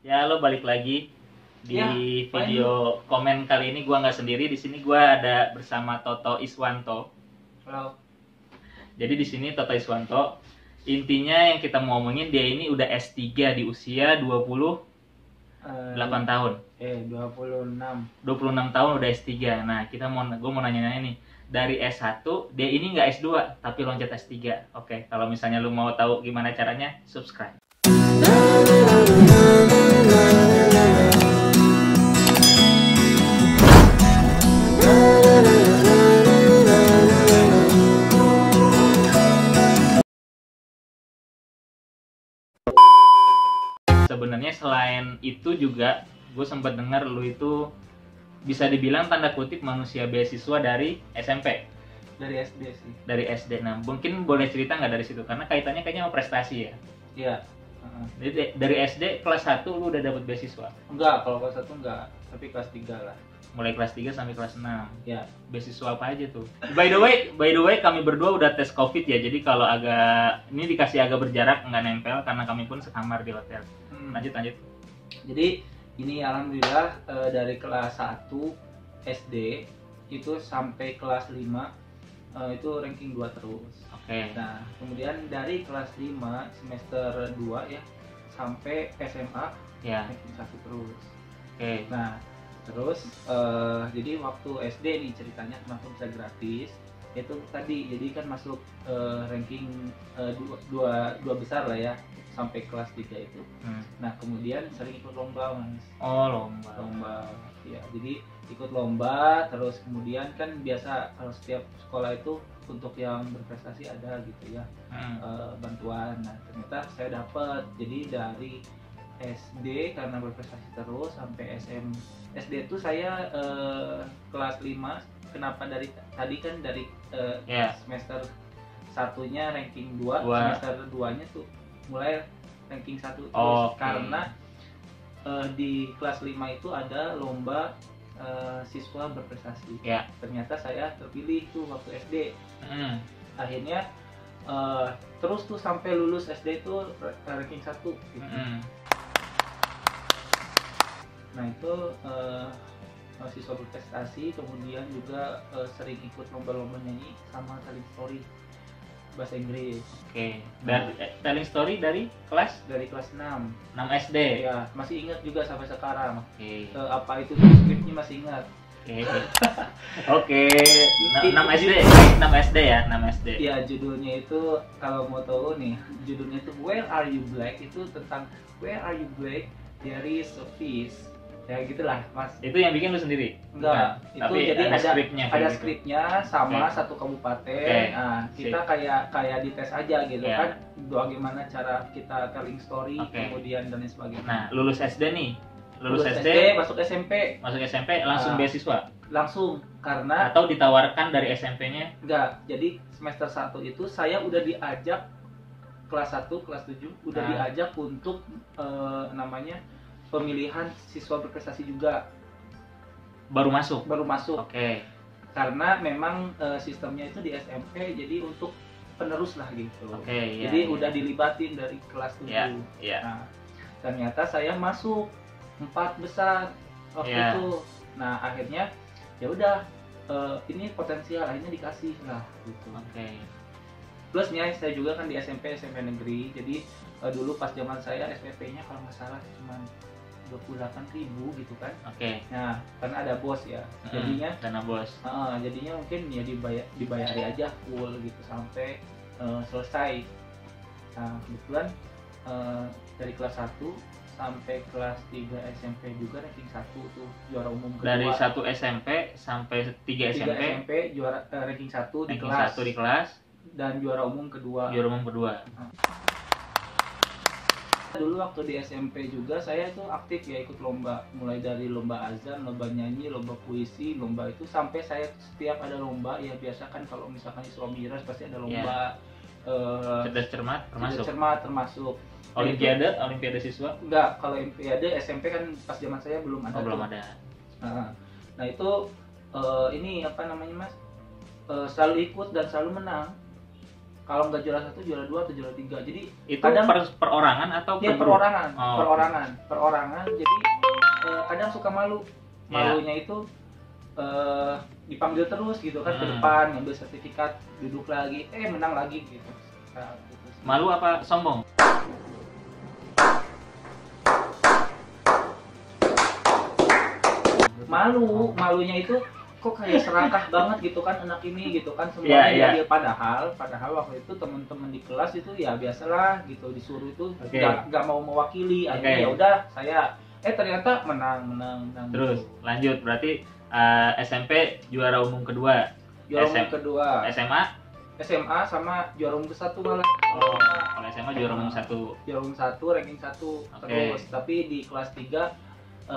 Ya, lo balik lagi di Ya, video komen kali ini. Gua nggak sendiri, di sini gua ada bersama Toto Iswanto. Halo. Jadi di sini Toto Iswanto, intinya yang kita mau ngomongin, dia ini udah S3 di usia 28 tahun. 26. 26 tahun udah S3. Nah, gue mau nanya-nanya nih. Dari S1, dia ini nggak S2, tapi loncat S3. Oke, kalau misalnya lu mau tahu gimana caranya, subscribe. Sebenarnya selain itu juga, gue sempat dengar lu itu bisa dibilang tanda kutip manusia beasiswa dari SMP. Dari SD sih. Dari SD. Nah, mungkin boleh cerita nggak dari situ? Karena kaitannya kayaknya sama prestasi ya. Iya. Jadi dari SD kelas 1 lu udah dapat beasiswa? Enggak, kalau kelas 1 enggak, tapi kelas 3 lah. Mulai kelas 3 sampai kelas 6. Ya. Beasiswa apa aja tuh? By the way, kami berdua udah tes COVID ya. Jadi kalau ini dikasih agak berjarak, nggak nempel karena kami pun sekamar di hotel. Lanjut. Jadi ini alhamdulillah dari kelas 1 SD itu sampai kelas 5 itu ranking 2 terus. Oke. Nah, kemudian dari kelas 5 semester 2 ya sampai SMA Ya. ranking 1 terus. Oke. Nah, terus jadi waktu SD nih ceritanya kenapa bisa gratis itu tadi, jadi kan masuk ranking dua besar lah ya sampai kelas 3 itu. Nah, kemudian sering ikut lomba, Mas. Oh, Lomba ya, jadi ikut lomba, terus kemudian kan biasa kalau setiap sekolah itu untuk yang berprestasi ada gitu ya, bantuan. Nah, ternyata saya dapat. Jadi dari SD karena berprestasi terus sampai SD itu saya kelas 5. Kenapa dari tadi kan dari semester satunya ranking 2, semester 2-nya tuh mulai ranking 1 terus. Karena di kelas 5 itu ada lomba siswa berprestasi. Ternyata saya terpilih tuh waktu SD. Akhirnya terus tuh sampai lulus SD itu ranking 1 gitu. Nah, itu siswa berprestasi, kemudian juga sering ikut lomba-lomba nyanyi sama telling story bahasa Inggris. Oke. Dan telling story dari kelas 6 SD. ya, masih ingat juga sampai sekarang. Apa itu skripnya masih ingat. Oke. 6 SD ya, 6 SD. Ya, judulnya itu kalau mau tahu nih, judulnya itu Where Are You Black, itu tentang Where Are You Black, there is a fish. Ya gitulah, Mas. Itu yang bikin lu sendiri? Enggak, itu tapi jadi ada skripnya gitu. sama satu kabupaten. Nah, kita kayak dites aja gitu kan, bagaimana cara kita telling story, kemudian dan lain sebagainya. Nah, lulus SD nih. Lulus SD, masuk SMP. Masuk SMP langsung beasiswa? Langsung, karena atau ditawarkan dari SMP-nya? Enggak, jadi semester 1 itu saya udah diajak kelas 1, kelas 7 udah diajak untuk namanya pemilihan siswa berprestasi juga. Baru masuk? Baru masuk. Oke. Karena memang sistemnya itu di SMP, jadi untuk penerus lah gitu. Jadi udah dilibatin dari kelas 7. Nah, ternyata saya masuk 4 besar waktu itu. Nah, akhirnya ya udah ini potensial, akhirnya dikasih lah gitu. Plusnya saya juga kan di SMP negeri, jadi dulu pas zaman saya SPP-nya kalau nggak salah cuma 28.000 gitu kan. Nah, karena ada bos ya, jadinya dana bos. Jadinya mungkin ya dibayari aja full gitu sampai selesai. Nah, kebetulan dari kelas 1 sampai kelas 3 SMP juga ranking 1 tuh, juara umum kedua. Dari 1 SMP sampai 3 SMP juara ranking 1 di ranking kelas. 1 di kelas Dan juara umum kedua. Dulu waktu di SMP juga saya itu aktif ya, ikut lomba, mulai dari lomba azan, lomba nyanyi, lomba puisi, lomba itu sampai saya setiap ada lomba ya, biasa kan kalau misalkan Isra Mi'raj pasti ada lomba. Cerdas cermat termasuk. Olimpiade siswa? Enggak, kalau olimpiade SMP kan pas zaman saya belum ada. Belum ada. Nah itu ini apa namanya, Mas, selalu ikut dan selalu menang. Kalau nggak juara 1, juara 2 atau juara 3. Jadi itu kadang perorangan atau perorangan. Perorangan suka malu. Malunya itu dipanggil terus gitu kan ke Hmm. depan ngambil sertifikat, duduk lagi, menang lagi gitu. Nah, gitu sih. Malu apa sombong? Malunya itu kok kayak serakah banget gitu kan anak ini gitu kan Iya, semuanya iya. diambil, padahal waktu itu teman-teman di kelas itu ya biasalah gitu, disuruh itu Oke. nggak mau mewakili, akhirnya Oke. ya udah saya ternyata menang Terus gitu. lanjut, berarti SMP juara umum kedua, Juara SM. umum kedua, SMA? SMA sama juara umum ke-1 malah. Oh, kalau SMA juara umum 1. Juara umum 1, ranking 1 Oke. terus, tapi di kelas 3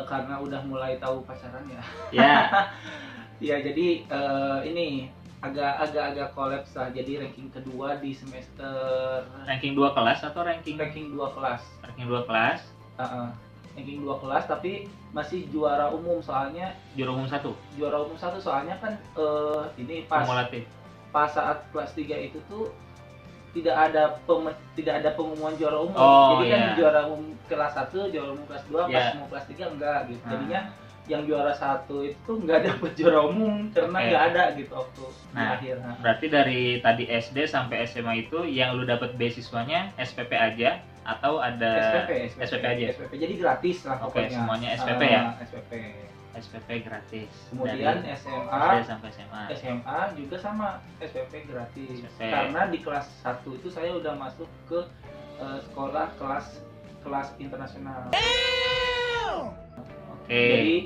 karena udah mulai tahu pacaran ya. Ya, Ya jadi ini agak kolaps lah, jadi ranking kedua di semester ranking 2 kelas atau ranking 2 kelas. ranking 2 kelas, Ranking 2 kelas tapi masih juara umum, soalnya juara umum 1, juara umum 1 soalnya kan ini kumulatif. pas saat kelas 3 itu tuh tidak ada pengumuman juara umum. Oh, Jadi kan iya. juara umum kelas 1, juara umum kelas 2, pas Iya. mau kelas 3 enggak gitu. Hmm. Jadinya yang juara 1 itu tuh nggak dapet juara umum karena Oke. nggak ada gitu waktu di Nah, akhir. Berarti dari tadi SD sampai SMA itu yang lu dapat beasiswanya SPP aja atau ada SPP aja? SPP. Jadi gratis lah Oke, pokoknya. semuanya SPP ya? SPP. SPP gratis. Kemudian dari SMA SD sampai SMA. SMA juga sama SPP gratis. SPP. Karena di kelas 1 itu saya udah masuk ke sekolah kelas internasional. Oke. Jadi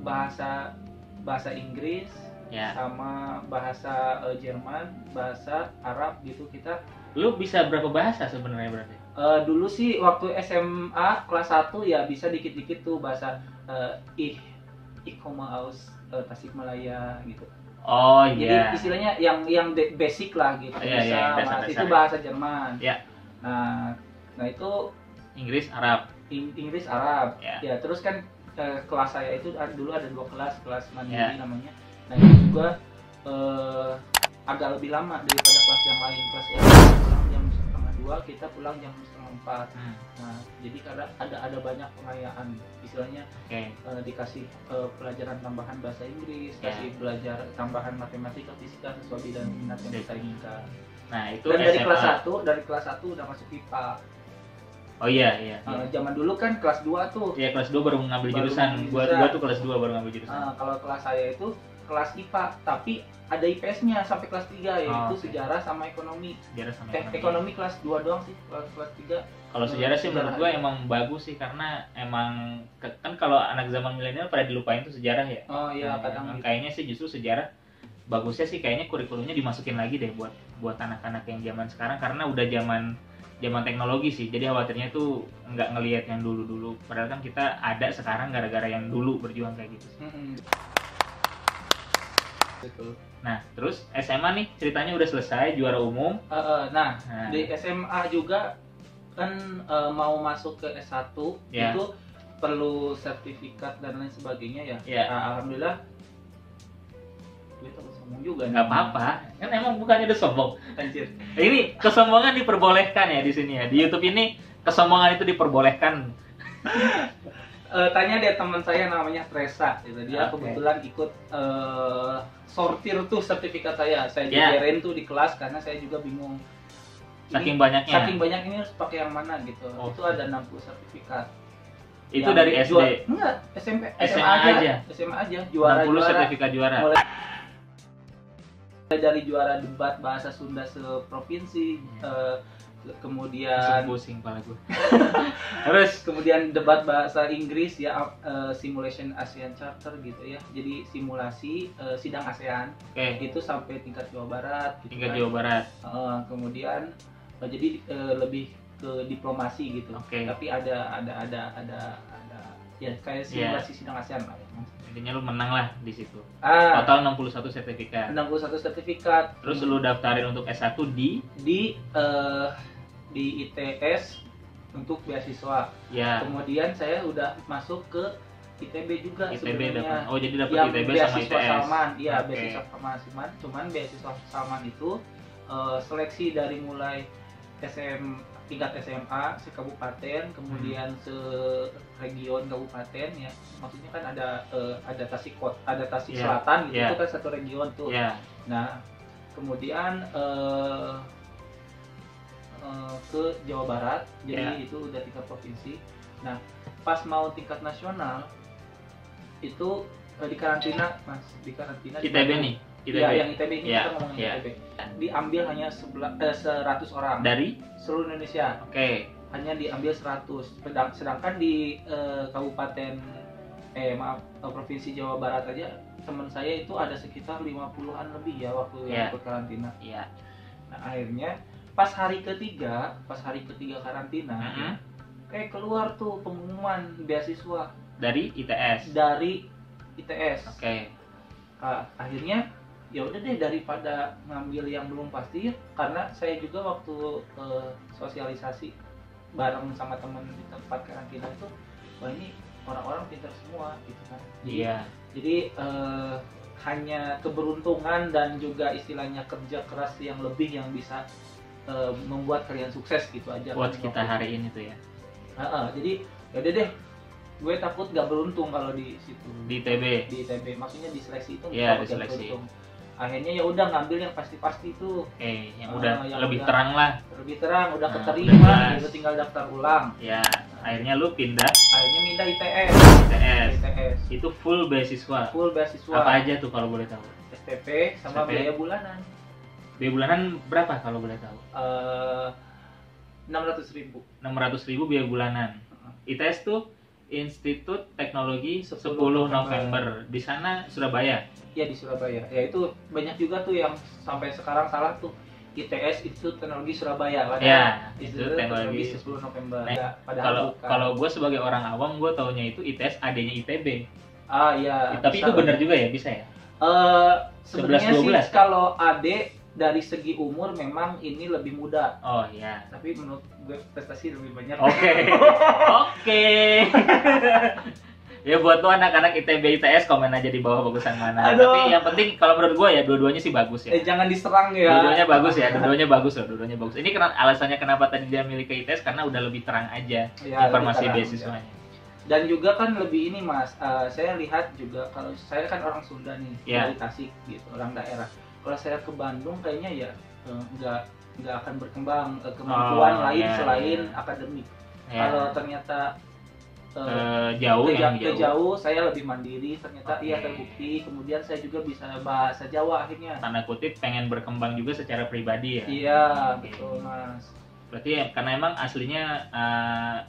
bahasa Inggris Ya. sama bahasa Jerman, bahasa Arab gitu kita. Lu bisa berapa bahasa sebenarnya berarti? Dulu sih waktu SMA kelas 1 ya bisa dikit-dikit tuh bahasa ich komme aus Tasikmalaya gitu. Oh Jadi iya. istilahnya yang basic lah gitu. Iya, Bisa iya, bahasa dasar-dasar itu ya. bahasa Jerman. Ya. Nah itu Inggris, Arab. Inggris, Arab. Ya. Ya, terus kan kelas saya itu dulu ada 2 kelas mandiri Ya. namanya. Nah itu juga agak lebih lama daripada kelas yang lain. Kelas yang pulang jam 1:30, kita pulang jam 3:30. Nah jadi karena ada banyak pengayaan, istilahnya Oke. dikasih pelajaran tambahan bahasa Inggris, Ya. kasih belajar tambahan matematika, fisika sesuai bidang minat yang kita inginkan. Nah, itu Dan dari SMA. kelas 1 udah masuk IPA. Oh iya, iya. Zaman dulu kan kelas 2 tuh. Iya, kelas 2 baru ngambil Baru jurusan. ngambil Gua jurusan. tuh kelas 2 baru ngambil jurusan. Kalau kelas saya itu kelas IPA, tapi ada IPS-nya sampai kelas 3, yaitu oke. sejarah sama ekonomi. Sejarah sama Ekonomi kelas 2 doang sih, kelas 3. Kalau sejarah sih menurut gua Sejarah. emang bagus sih, karena emang kan kalau anak zaman milenial pada dilupain tuh sejarah ya. Oh iya, Nah, kadang emang gitu. kayaknya sih justru sejarah bagusnya sih kayaknya kurikulumnya dimasukin lagi deh buat anak-anak yang zaman sekarang, karena udah zaman teknologi sih. Jadi khawatirnya tuh nggak ngelihat yang dulu-dulu. Padahal kan kita ada sekarang gara-gara yang dulu berjuang kayak gitu. Betul. Nah, terus SMA nih ceritanya udah selesai, juara umum. Nah, Nah, di SMA juga kan mau masuk ke S1 Ya. itu perlu sertifikat dan lain sebagainya ya. Ya. Nah, alhamdulillah gue takut sombong juga nih. nggak apa-apa. Kan emang bukannya udah sombong. Anjir. Ini kesombongan diperbolehkan ya di sini ya. Di YouTube ini kesombongan itu diperbolehkan. Tanya deh teman saya namanya Tresa gitu. Dia Oke. kebetulan ikut sortir tuh sertifikat saya. Saya Ya. jejerin tuh di kelas karena saya juga bingung. Saking Ini- banyaknya. Saking banyak ini harus pakai yang mana gitu. Oh. Itu ada 60 sertifikat. Itu Yang dari SD. Enggak, SMP, SMA aja. SMA aja. 60 Juara-juara. sertifikat juara. Mulai dari juara debat bahasa Sunda seprovinsi, kemudian Pusing kepala gue. Terus kemudian debat bahasa Inggris ya, simulation ASEAN Charter gitu ya. Jadi simulasi sidang ASEAN oke, itu sampai tingkat Jawa Barat gitu tingkat kan. Jawa Barat. Kemudian jadi lebih ke diplomasi gitu. Oke. Tapi ada ya kayak simulasi sidang ASEAN lah ya. Intinya lu menang lah di situ. Ah, Total 61 sertifikat. 61 sertifikat. Terus lu daftarin untuk S1 di di ITS untuk beasiswa. ya Kemudian saya udah masuk ke ITB juga ITB dapat. sebenarnya. Oh, jadi dapat Yang ITB sama beasiswa ITS. Salman, iya Oke. beasiswa Salman. Cuman beasiswa Salman itu seleksi dari mulai tingkat SMA sekabupaten, kemudian seregion kabupaten ya. Maksudnya kan ada Tasik Selatan gitu, itu kan satu region tuh. Nah, kemudian ke Jawa Barat, jadi itu udah tingkat provinsi. Nah, pas mau tingkat nasional itu di karantina, Mas, di karantina ITB nih. Iya, yang ITB ini kita ngomongin ITB. Diambil hanya 100 orang dari seluruh Indonesia. Hanya diambil 100. Sedangkan di provinsi Jawa Barat aja teman saya itu ada sekitar 50-an lebih ya waktu yang ikut karantina. Nah, akhirnya pas hari ketiga karantina, keluar tuh pengumuman beasiswa dari ITS. Akhirnya ya udah deh, daripada ngambil yang belum pasti, karena saya juga waktu sosialisasi bareng sama teman di tempat karantina itu, wah ini orang-orang pintar semua gitu kan. Jadi hanya keberuntungan dan juga istilahnya kerja keras yang lebih yang bisa membuat kalian sukses gitu aja. Buat kita hari ini tuh ya. Jadi ya udah deh, gue takut gak beruntung kalau di situ, di ITB maksudnya di seleksi itu nggak beruntung. Akhirnya ya udah ngambil yang pasti-pasti itu, yang udah lebih terang lah, udah keterima gitu, tinggal daftar ulang. Akhirnya lu pindah ITS. Itu full beasiswa. Apa aja tuh kalau boleh tahu? SPP sama biaya bulanan. Biaya bulanan berapa kalau boleh tahu? 600.000 biaya bulanan. ITS tuh Institut Teknologi 10 November. Di sana Surabaya. Ya, di Surabaya. Ya itu banyak juga tuh yang sampai sekarang salah tuh. ITS Institut Teknologi Surabaya kan. Institut Teknologi 10 November. Kalau gue sebagai orang awam, gue taunya itu ITS adanya ITB. Tapi itu benar juga ya, bisa ya? Sebenarnya sih kalau AD dari segi umur memang ini lebih muda. Tapi menurut gue prestasi lebih banyak. Oke. Ya buat tuh anak-anak ITB ITS komen aja di bawah bagusan mana. Tapi yang penting kalau menurut gue ya dua-duanya sih bagus ya. Jangan diserang ya. Dua-duanya bagus. Ini alasannya kenapa tadi dia milih ke ITS karena udah lebih terang aja informasi beasiswanya. Dan juga kan lebih ini Mas, saya lihat juga kalau saya kan orang Sunda nih, dari Tasik gitu, orang daerah. Kalau saya ke Bandung kayaknya ya nggak akan berkembang kemampuan lain selain akademik. Kalau ternyata jauh, saya lebih mandiri, ternyata terbukti. Kemudian saya juga bisa bahasa Jawa akhirnya. Tanda kutip pengen berkembang juga secara pribadi ya. Iya, betul Mas. Berarti karena emang aslinya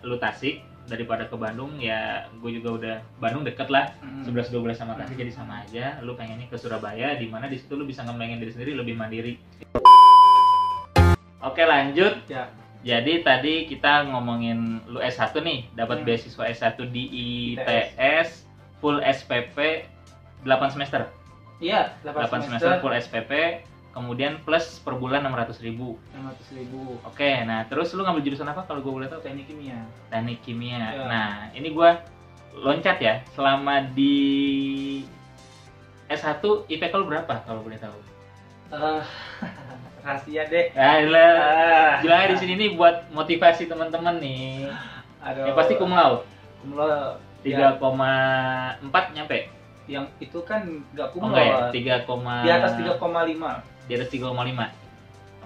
lu Tasik, daripada ke Bandung ya gue juga udah Bandung deket lah, 11-12 sama Tasik jadi sama aja. Lu pengennya ke Surabaya, di mana di situ lu bisa ngembangin diri sendiri lebih mandiri. Oke, lanjut. Jadi tadi kita ngomongin lu S1 nih, dapat beasiswa S1 di ITS full SPP 8 semester. Iya, 8 semester full SPP, kemudian plus per bulan 600.000. Oke, nah terus lu ngambil jurusan apa kalau gue boleh tahu? Teknik kimia. Nah, ini gue loncat ya. Selama di S1 IPK lu berapa kalau boleh tahu? Rahasia deh. Bilangnya di sini nih buat motivasi teman-teman nih. Yang pasti cum laude. 3,4 nyampe. Yang itu kan nggak cum laude. Di atas 3,5. Di atas 3,5.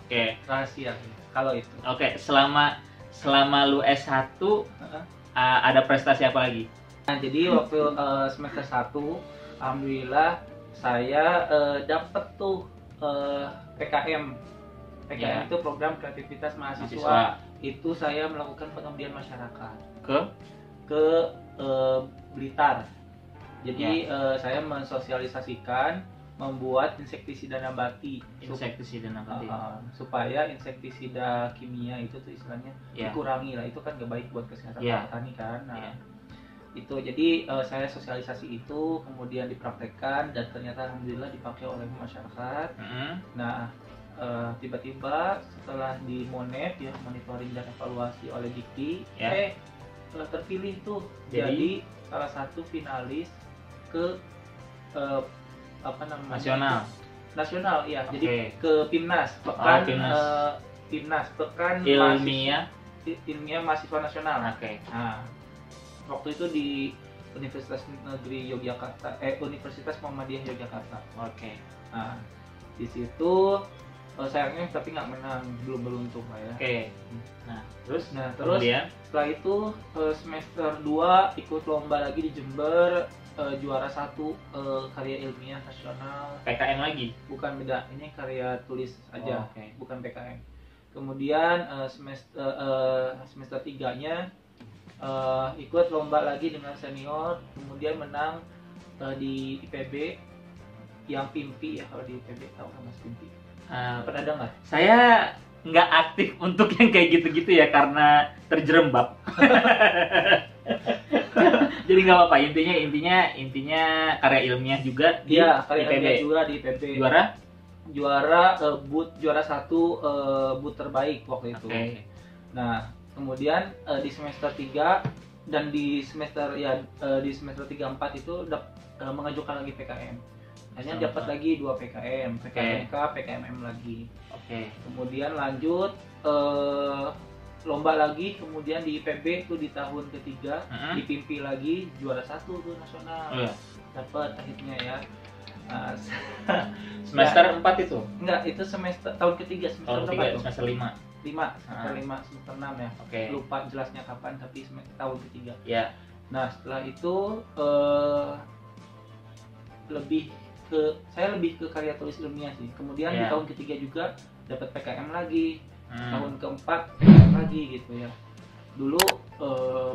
Oke. Rahasia kalau itu. Oke, selama lu S1 ada prestasi apa lagi? Nah, jadi waktu semester 1 alhamdulillah saya dapet tuh PKM itu program kreativitas mahasiswa. Itu saya melakukan pengabdian masyarakat ke Blitar. Jadi saya mensosialisasikan membuat insektisida nabati supaya insektisida kimia itu tuh istilahnya dikurangi lah, itu kan gak baik buat kesehatan petani kan. Itu jadi saya sosialisasi itu kemudian dipraktekkan dan ternyata alhamdulillah dipakai oleh masyarakat. Nah, tiba-tiba setelah di Monet ya, monitoring dan evaluasi oleh Dikti, terpilih tuh jadi salah satu finalis ke nasional ya. Jadi ke PIMNAS pekan ilmiah ilmiah mahasiswa nasional. Oke. Nah, waktu itu di Universitas Negeri Yogyakarta, Universitas Muhammadiyah Yogyakarta. Oke. Nah, di situ sayangnya tapi nggak menang, belum beruntung lah ya. Oke. Nah, terus kemudian setelah itu semester 2 ikut lomba lagi di Jember, juara 1 karya ilmiah nasional. PKM lagi? Bukan, beda. Ini karya tulis aja, bukan PKM. Kemudian semester 3-nya ikut lomba lagi dengan senior, kemudian menang di IPB yang Pimpi ya, kalau di IPB tahu kan Mas Pimpi? Pernah dengar? Saya nggak aktif untuk yang kayak gitu-gitu ya karena terjerembab. Jadi nggak apa-apa, intinya karya ilmiah juga di karya IPB. Ilmiah juga di IPB. Juara 1 boot terbaik waktu itu. Nah, kemudian di semester 3 dan di semester 3 4 itu mengajukan lagi PKM. Akhirnya dapat lagi 2 PKM, PKMK, PKMM lagi. Kemudian lanjut lomba lagi, kemudian di IPB itu di tahun ketiga, di Pimpi lagi juara 1 tuh nasional. Dapat akhirnya ya. Semester 4 itu? Enggak, itu tahun ketiga, semester berapa tuh? Semester 5. Semester 5, semester 6 ya. Lupa jelasnya kapan, tapi tahun ketiga. Nah, setelah itu saya lebih ke karya tulis ilmiah sih. Kemudian di tahun ketiga juga dapat PKM lagi. Tahun keempat PKM lagi gitu ya. Dulu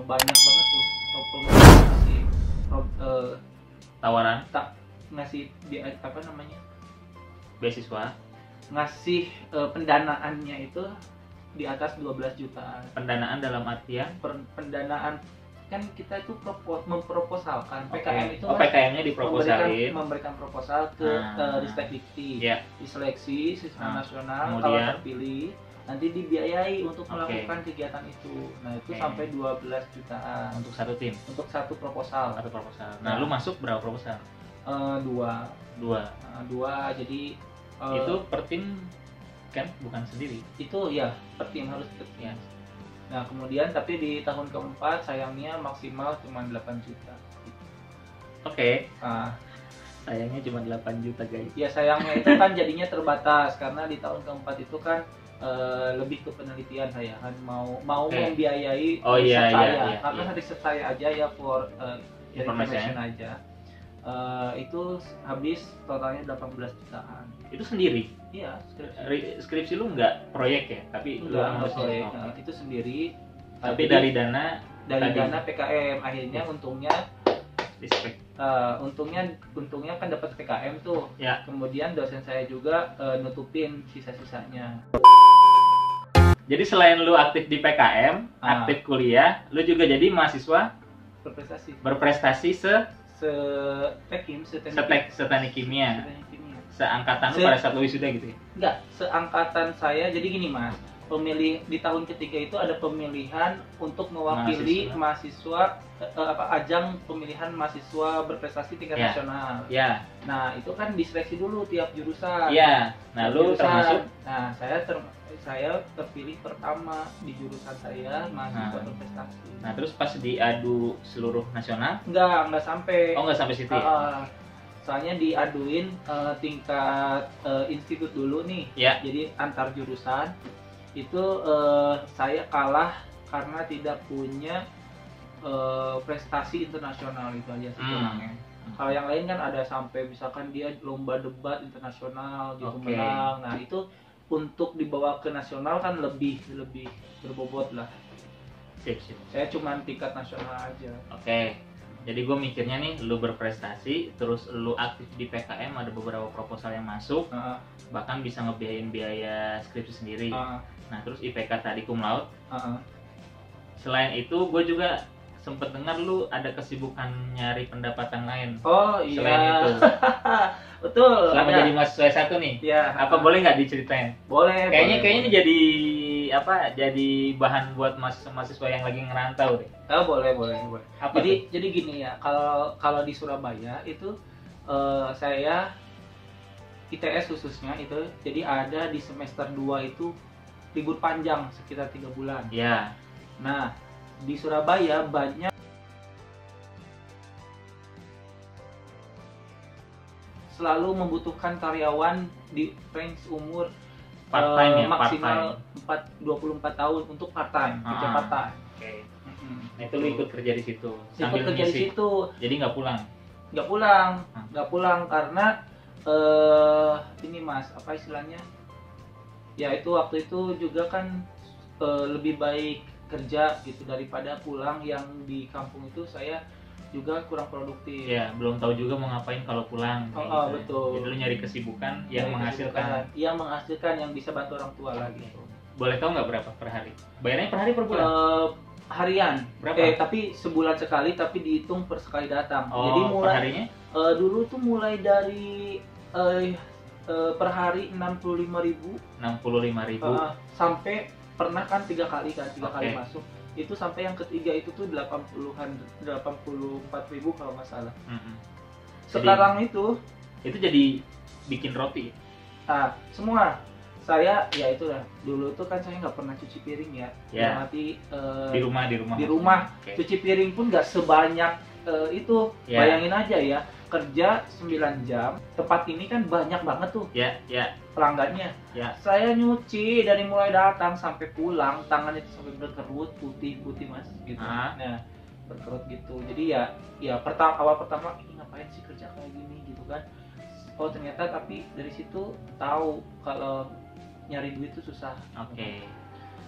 banyak banget tuh ngasih tawaran, ngasih beasiswa, ngasih pendanaannya itu di atas 12 jutaan. Pendanaan dalam artian pendanaan kan kita itu memproposalkan PKM itu PKM-nya diproposalin, memberikan proposal ke Ristek Dikti, diseleksi siswa nasional, kalau terpilih nanti dibiayai untuk melakukan kegiatan itu. Nah, itu sampai 12 jutaan untuk satu tim, untuk satu proposal. Nah, lu masuk berapa proposal? 2. Jadi itu per tim kan, bukan sendiri. Itu ya per tim, harus per tim. Nah, kemudian tapi di tahun keempat sayangnya maksimal cuma 8 juta. Sayangnya cuma 8 juta guys. Ya, sayangnya itu kan jadinya terbatas karena di tahun keempat itu kan lebih ke penelitian saya kan mau membiayai riset saya. Karena riset saya aja ya for information aja. Itu habis totalnya 18 jutaan. Itu sendiri? Iya, skripsi lu nggak proyek ya? Tapi enggak proyek. Itu sendiri. Tapi dari dana PKM akhirnya untungnya untungnya kan dapat PKM tuh. Kemudian dosen saya juga nutupin sisa-sisanya. Jadi selain lu aktif di PKM, aktif kuliah, lu juga jadi mahasiswa berprestasi seteknik kimia. Seangkatan lu pada saat lu wisuda gitu ya? Enggak, seangkatan saya. Jadi gini Mas, di tahun ketiga itu ada pemilihan untuk mewakili mahasiswa ajang pemilihan mahasiswa berprestasi tingkat nasional. Nah, itu kan diseleksi dulu tiap jurusan. Nah, lu termasuk? Nah, saya terpilih pertama di jurusan saya, mahasiswa berprestasi. Nah, terus pas diadu seluruh nasional? Enggak sampai. Enggak sampai situ ya? Soalnya diaduin tingkat institut dulu nih. Jadi antar jurusan itu saya kalah karena tidak punya prestasi internasional, itu aja sih kurangnya. Kalau yang lain kan ada sampai misalkan dia lomba debat internasional gitu menang. Nah, itu untuk dibawa ke nasional kan lebih berbobot lah. Saya cuma tingkat nasional aja. Jadi gue mikirnya nih, lu berprestasi, terus lu aktif di PKM, ada beberapa proposal yang masuk, bahkan bisa ngebiayain biaya skripsi sendiri. Nah, terus IPK tadi cum laude. Selain itu, gue juga sempet dengar lu ada kesibukan nyari pendapatan lain. Selain itu. Betul. Selama jadi mahasiswa S1 nih. Apa boleh nggak diceritain? Boleh. Kayaknya ini jadi bahan buat mahasiswa yang lagi ngerantau deh. Boleh. Jadi gini ya, kalau di Surabaya itu saya ITS khususnya itu, jadi ada di semester 2 itu libur panjang sekitar 3 bulan. Nah, di Surabaya banyak selalu membutuhkan karyawan di range umur part-time ya, maksimal 24 tahun untuk part-time, kerja part-time. Oke. Nah, itu lu ikut kerja di situ. Ikut kerja di situ. Jadi nggak pulang? Nggak pulang karena ini Mas, apa istilahnya? Ya itu waktu itu juga kan lebih baik kerja gitu daripada pulang, yang di kampung itu saya juga kurang produktif. Ya, belum tahu juga mau ngapain kalau pulang. Gitu. Betul. Jadi lu nyari kesibukan yang menghasilkan. Yang menghasilkan, yang bisa bantu orang tua lah gitu. Boleh tahu nggak berapa per hari? Bayarnya per hari per bulan? Harian. Berapa? Tapi sebulan sekali, tapi dihitung per sekali datang. Oh, jadi mulai per harinya? Dulu tuh mulai dari per hari 65.000. 65.000. Sampai pernah kan 3 kali kali masuk. Itu sampai yang ketiga itu tuh 84.000 kalau nggak salah. Sekarang itu jadi bikin roti. Semua saya ya itulah, dulu tuh kan saya nggak pernah cuci piring ya. Mati di rumah. Cuci piring pun nggak sebanyak itu. Bayangin aja ya, kerja 9 jam, tempat ini kan banyak banget tuh pelanggannya. Saya nyuci dari mulai datang sampai pulang, tangannya itu sampai berkerut putih Mas gitu. Nah, berkerut gitu. Jadi ya awal pertama ini ngapain sih kerja kayak gini gitu kan. Oh ternyata, tapi dari situ tahu kalau nyari duit itu susah.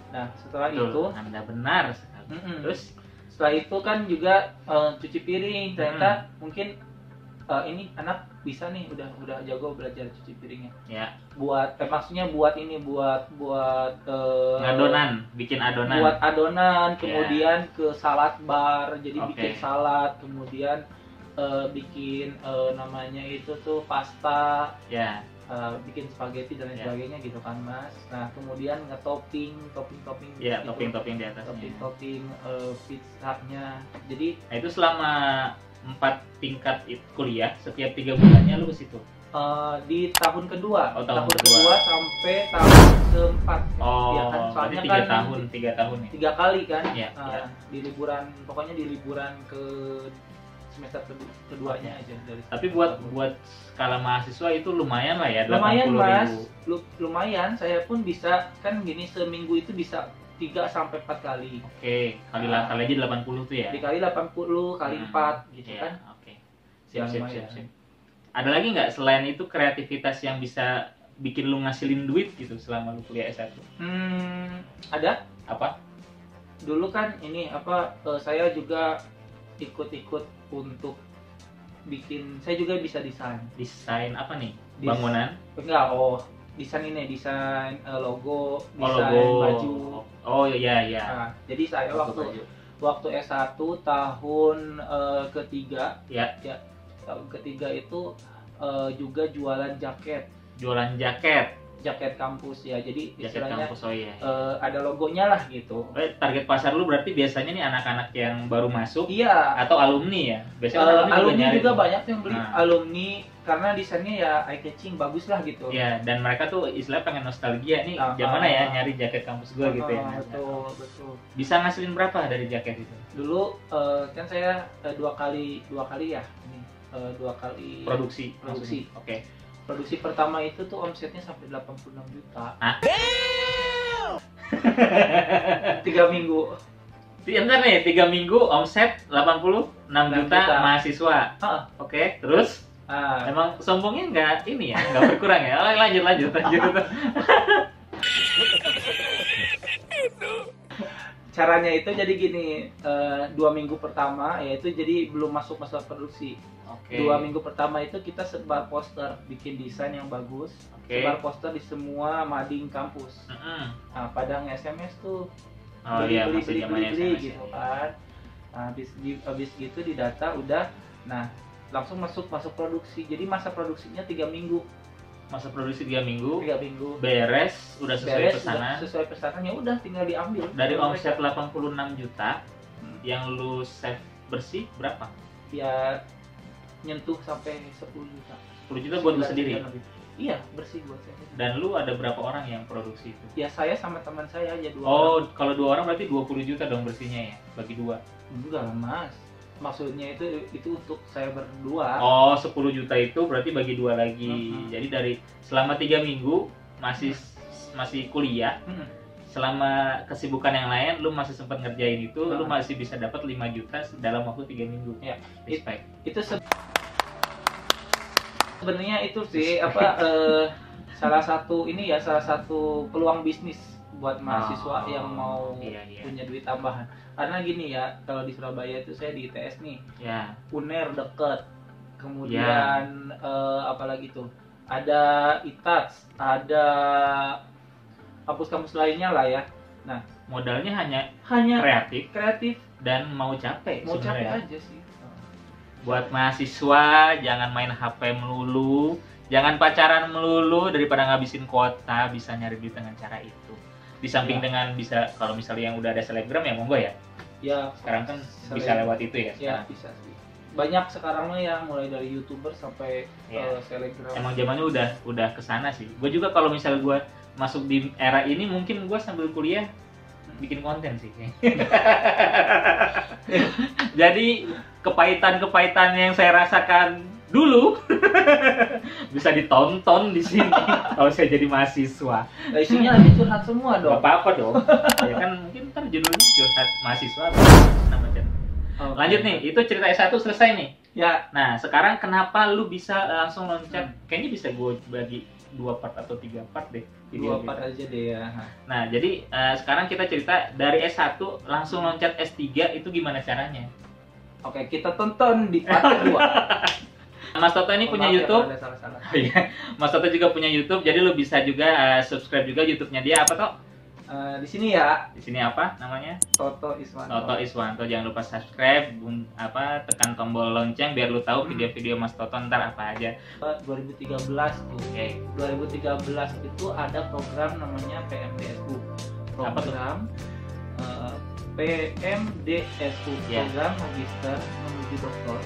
Nah setelah itu Anda benar sekali. Terus setelah itu kan juga cuci piring. Ternyata mungkin ini anak bisa nih, udah jago belajar cuci piringnya. Buat maksudnya buat ini buat bikin adonan. Buat adonan, kemudian ke salad bar, jadi bikin salad, kemudian bikin namanya itu tuh pasta. Bikin spaghetti dan lain sebagainya gitu kan Mas. Nah kemudian topping di atasnya. Topping pizzanya. Jadi itu selama 4 tingkat kuliah, setiap 3 bulannya lu ke situ. Di tahun kedua. Tahun kedua sampai tahun keempat. Ya kan, soalnya 3 tahun ya. 3 kali kan. Di liburan, pokoknya di liburan ke semester keduanya aja dari. Tapi buat skala mahasiswa itu lumayan lah ya, 80.000. Lumayan Mas, lumayan. Saya pun bisa kan gini, seminggu itu bisa 3-4 kali. Kali aja 80 tuh ya. Dikali 80 kali 4 gitu kan. Siap. Ada lagi nggak selain itu kreativitas yang bisa bikin lu ngasilin duit gitu selama lu kuliah S1? Ada. Apa? Dulu kan ini saya juga ikut untuk bikin, saya juga bisa desain. Desain apa nih? Bangunan? Enggak, desain logo, desain baju. Iya. Jadi saya waktu S1 tahun ketiga, tahun ketiga itu juga jualan jaket. Jaket kampus ya, jadi istilahnya ada logonya lah gitu. Target pasar lu berarti biasanya nih anak-anak yang baru masuk, atau alumni ya? Biasanya alumni juga banyak yang beli. Alumni karena desainnya ya eye catching, bagus lah gitu. Dan mereka tuh istilah pengen nostalgia nih, gimana ya nyari jaket kampus gua gitu ya. Betul. Bisa ngasilin berapa dari jaket itu? Dulu kan saya dua kali ya, ini 2 kali produksi. Produksi pertama itu tuh omsetnya sampai 86 juta. 3 minggu. Bentar nih, 3 minggu omset 86 juta mahasiswa. Terus? Emang sombongnya nggak berkurang ya? Lanjut. Caranya itu jadi gini, 2 minggu pertama yaitu jadi belum masuk masa produksi. 2 minggu pertama itu kita sebar poster, bikin desain yang bagus, sebar poster di semua mading kampus. Padang SMS tuh beli gitu kan. Habis gitu didata udah, nah langsung masuk produksi. Jadi masa produksinya 3 minggu. Masa produksi 3 minggu. 3 minggu. Beres, udah sesuai pesanan. Sesuai pesanannya udah tinggal diambil. Dari omset 86 juta, yang lu save bersih berapa? Ya nyentuh sampai 10 juta. 10 juta buat lu sendiri? Iya, bersih buat saya. Dan lu ada berapa orang yang produksi itu? Ya saya sama teman saya aja 2 orang. Oh, kalau 2 orang berarti 20 juta dong bersihnya ya, bagi 2. Enggak lah Mas. Maksudnya itu untuk saya berdua. Oh, 10 juta itu berarti bagi 2 lagi. Jadi dari selama 3 minggu masih kuliah. Selama kesibukan yang lain lu masih sempat ngerjain itu, lu masih bisa dapat 5 juta dalam waktu 3 minggu. Ya, respect. Itu sebenarnya itu sih salah satu peluang bisnis buat mahasiswa yang mau punya duit tambahan. Karena gini ya, kalau di Surabaya itu saya di ITS nih. Ya. UNER deket. Kemudian apalagi tuh? Ada ITATS, ada kampus-kampus lainnya lah ya. Nah, modalnya hanya kreatif dan mau capek aja sih. Buat mahasiswa jangan main HP melulu, jangan pacaran melulu, daripada ngabisin kuota, bisa nyari duit dengan cara itu. Di samping dengan bisa, kalau misalnya yang udah ada selebgram ya monggo ya. Ya, sekarang kan bisa lewat itu ya. Ya, bisa sih. Banyak sekarang yang mulai dari YouTuber sampai selebgram. Emang zamannya udah kesana sih. Gue juga kalau misalnya gue masuk di era ini, mungkin gue sambil kuliah bikin konten sih. Jadi kepahitan yang saya rasakan dulu bisa ditonton di sini kalau saya jadi mahasiswa. Nah, isinya lagi curhat semua dong. Gak apa-apa dong. Ya kan mungkin ntar judulnya curhat mahasiswa. Lanjut nih, itu cerita S1 selesai nih. Ya. Nah, sekarang kenapa lu bisa langsung loncat? Kayaknya bisa gue bagi 2 part atau 3 part deh. 2 part aja deh ya. Nah, jadi sekarang kita cerita dari S1 langsung loncat S3 itu gimana caranya? Oke, kita tonton di part kedua. Mas Toto ini punya YouTube. Mas Toto juga punya YouTube, jadi lu bisa juga subscribe juga YouTube-nya dia. Apa toh? Di sini ya. Di sini apa namanya? Toto Iswanto. Toto Iswanto. Jangan lupa subscribe, tekan tombol lonceng biar lu tahu video-video Mas Toto ntar apa aja. 2013 tuh. Oke. 2013 itu ada program namanya PMDSU. Program PMDSU, program Magister Menuju Doktor.